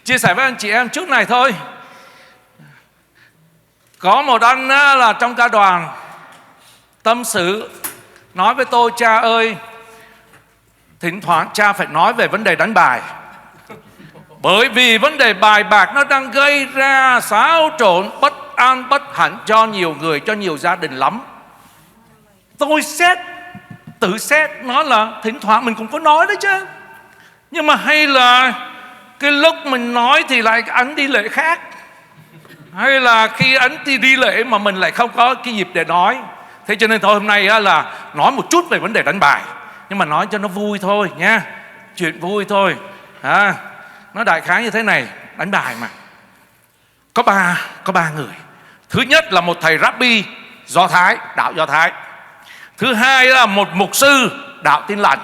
Chia sẻ với anh chị em trước này thôi. Có một anh là trong ca đoàn tâm sự nói với tôi: cha ơi, thỉnh thoảng cha phải nói về vấn đề đánh bài, bởi vì vấn đề bài bạc nó đang gây ra xáo trộn, bất an, bất hạnh cho nhiều người, cho nhiều gia đình lắm. Tôi tự xét nó là thỉnh thoảng mình cũng có nói đấy chứ, nhưng mà hay là cái lúc mình nói thì lại anh đi lễ khác, hay là khi anh đi lễ mà mình lại không có cái dịp để nói. Thế cho nên thôi hôm nay là nói một chút về vấn đề đánh bài, nhưng mà nói cho nó vui thôi nha, chuyện vui thôi. Nó đại khái như thế này. Đánh bài mà có ba người. Thứ nhất là một thầy Rabbi Do Thái, đạo Do Thái. Thứ hai là một mục sư đạo Tin Lành.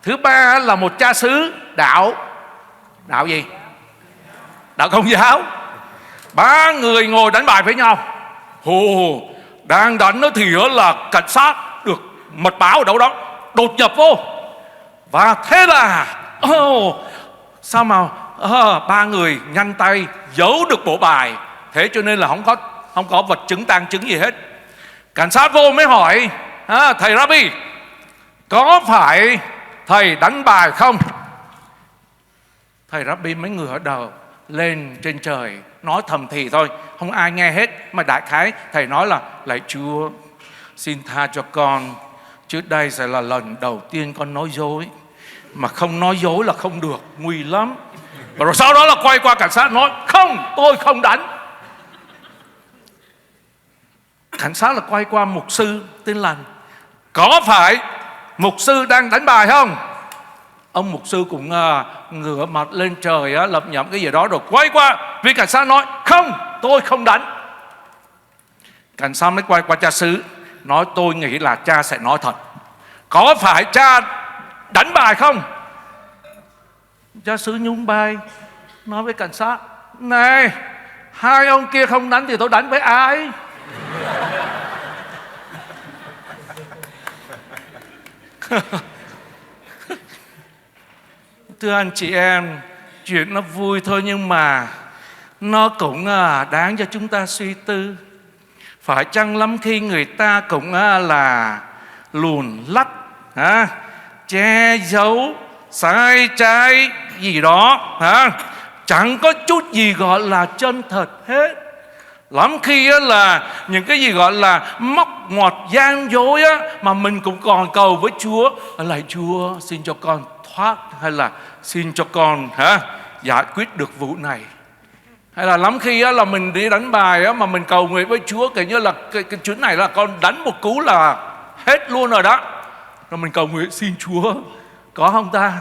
Thứ ba là một cha xứ đạo gì? Đạo Công giáo. Ba người ngồi đánh bài với nhau. Đang đánh nó thì là cảnh sát được mật báo ở đâu đó đột nhập vô. Và thế là sao mà ba người nhanh tay giấu được bộ bài. Thế cho nên là không có vật chứng tang chứng gì hết. Cảnh sát vô mới hỏi: thầy Rabbi, có phải thầy đánh bài không? Thầy Rabbi mấy người ở đầu lên trên trời nói thầm thì thôi, không ai nghe hết. Mà đại khái thầy nói là: lạy Chúa, xin tha cho con, trước đây sẽ là lần đầu tiên con nói dối, mà không nói dối là không được, nguy lắm. Và rồi sau đó là quay qua cảnh sát nói: không, tôi không đánh. Cảnh sát là quay qua mục sư Tin Lành: có phải mục sư đang đánh bài không? Ông mục sư cũng ngửa mặt lên trời lẩm nhẩm cái gì đó, rồi quay qua vì cảnh sát nói: không, tôi không đánh. Cảnh sát mới quay qua cha xứ nói: tôi nghĩ là cha sẽ nói thật, có phải cha đánh bài không? Cha xứ nhún vai nói với cảnh sát: này, hai ông kia không đánh thì tôi đánh với ai? Thưa anh chị em, chuyện nó vui thôi nhưng mà nó cũng đáng cho chúng ta suy tư. Phải chăng lắm khi người ta cũng là luồn lách, che giấu, sai trái gì đó, chẳng có chút gì gọi là chân thật hết. Lắm khi là những cái gì gọi là móc ngoặt gian dối mà mình cũng còn cầu với Chúa: lạy Chúa, xin cho con thoát, hay là xin cho con giải quyết được vụ này. Hay là lắm khi là mình đi đánh bài mà mình cầu nguyện với Chúa kiểu như là cái chuyến này là con đánh một cú là hết luôn rồi đó. Rồi mình cầu nguyện: xin Chúa, có không ta?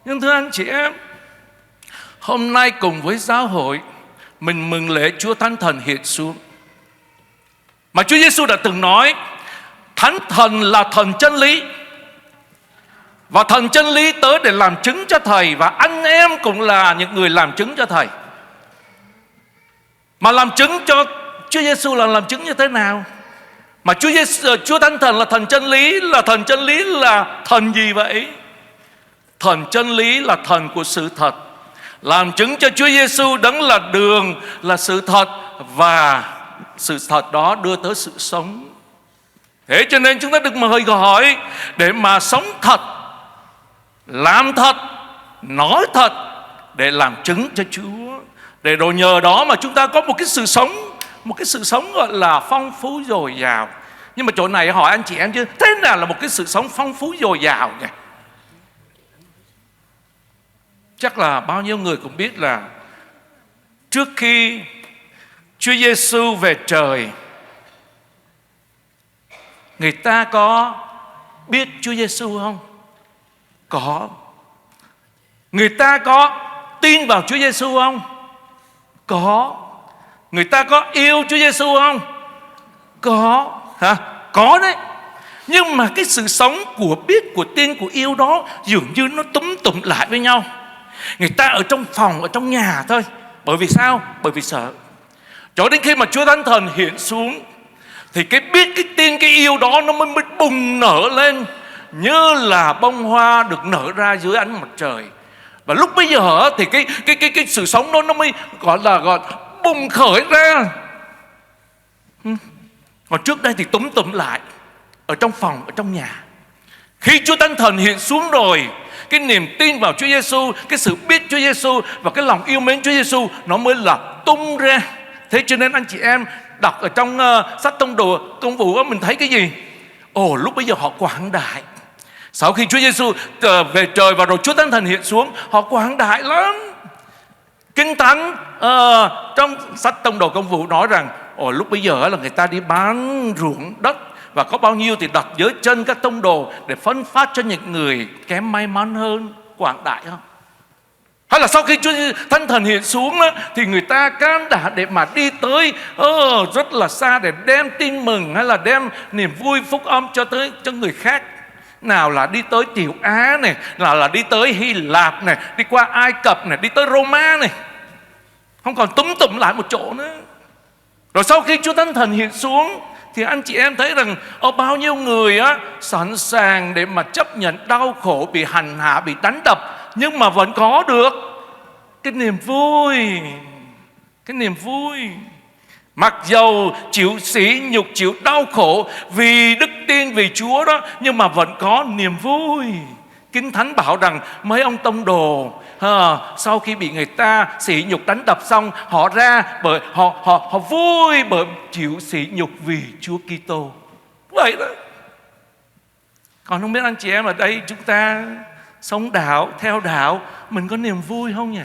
Nhưng thưa anh chị em, hôm nay cùng với giáo hội mình mừng lễ Chúa Thánh Thần hiện xuống. Mà Chúa Giêsu đã từng nói: Thánh Thần là thần chân lý, và thần chân lý tới để làm chứng cho Thầy, và anh em cũng là những người làm chứng cho Thầy. Mà làm chứng cho Chúa Giêsu là làm chứng như thế nào? Mà Chúa Thánh Thần là thần chân lý, là thần gì vậy? Thần chân lý là thần của sự thật, làm chứng cho Chúa Giêsu đấng là đường, là sự thật, và sự thật đó đưa tới sự sống. Thế cho nên chúng ta được mời gọi để mà sống thật, làm thật, nói thật, để làm chứng cho Chúa, để rồi nhờ đó mà chúng ta có một cái sự sống gọi là phong phú dồi dào. Nhưng mà chỗ này hỏi anh chị em chứ, thế nào là một cái sự sống phong phú dồi dào nhỉ? Chắc là bao nhiêu người cũng biết là trước khi Chúa Giêsu về trời, người ta có biết Chúa Giêsu không? Có. Người ta có tin vào Chúa Giêsu không? Có. Người ta có yêu Chúa Giêsu không? Có. Có đấy. Nhưng mà cái sự sống của biết, của tin, của yêu đó dường như nó túm tụm lại với nhau. Người ta ở trong phòng, ở trong nhà thôi. Bởi vì sao? Bởi vì sợ. Cho đến khi mà Chúa Thánh Thần hiện xuống thì cái biết, cái tin, cái yêu đó nó mới bùng nở lên như là bông hoa được nở ra dưới ánh mặt trời. Và lúc bây giờ thì cái sự sống đó nó mới gọi bùng khởi ra. Còn trước đây thì túm tụm lại ở trong phòng, ở trong nhà. Khi Chúa Thánh Thần hiện xuống rồi, cái niềm tin vào Chúa Giêsu, cái sự biết Chúa Giêsu và cái lòng yêu mến Chúa Giêsu nó mới là tung ra. Thế cho nên anh chị em đọc ở trong sách Công vụ mình thấy cái gì? Ồ, lúc bấy giờ họ quảng đại. Sau khi Chúa Giêsu về trời và rồi Chúa Thánh Thần hiện xuống, họ quảng đại lắm. Kinh Thánh trong sách Tông đồ Công vụ nói rằng lúc bấy giờ là người ta đi bán ruộng đất và có bao nhiêu thì đặt dưới chân các tông đồ để phân phát cho những người kém may mắn hơn. Quảng đại không? Hay là sau khi Chúa Thánh Thần hiện xuống đó, thì người ta can đảm để mà đi tới rất là xa để đem tin mừng hay là đem niềm vui phúc âm cho người khác. Nào là đi tới Tiểu Á này, nào là đi tới Hy Lạp này, đi qua Ai Cập này, đi tới Roma này. Không còn túm tụm lại một chỗ nữa. Rồi sau khi Chúa Thánh Thần hiện xuống thì anh chị em thấy rằng bao nhiêu người sẵn sàng để mà chấp nhận đau khổ, bị hành hạ, bị đánh đập, nhưng mà vẫn có được cái niềm vui. Cái niềm vui. Mặc dầu chịu sỉ nhục, chịu đau khổ vì đức tin, vì Chúa đó, nhưng mà vẫn có niềm vui. Kinh Thánh bảo rằng mấy ông tông đồ sau khi bị người ta sỉ nhục đánh đập xong, họ ra bởi họ vui bởi chịu sỉ nhục vì Chúa Kitô. Vậy đó. Còn không biết anh chị em ở đây chúng ta sống đạo, theo đạo, mình có niềm vui không nhỉ?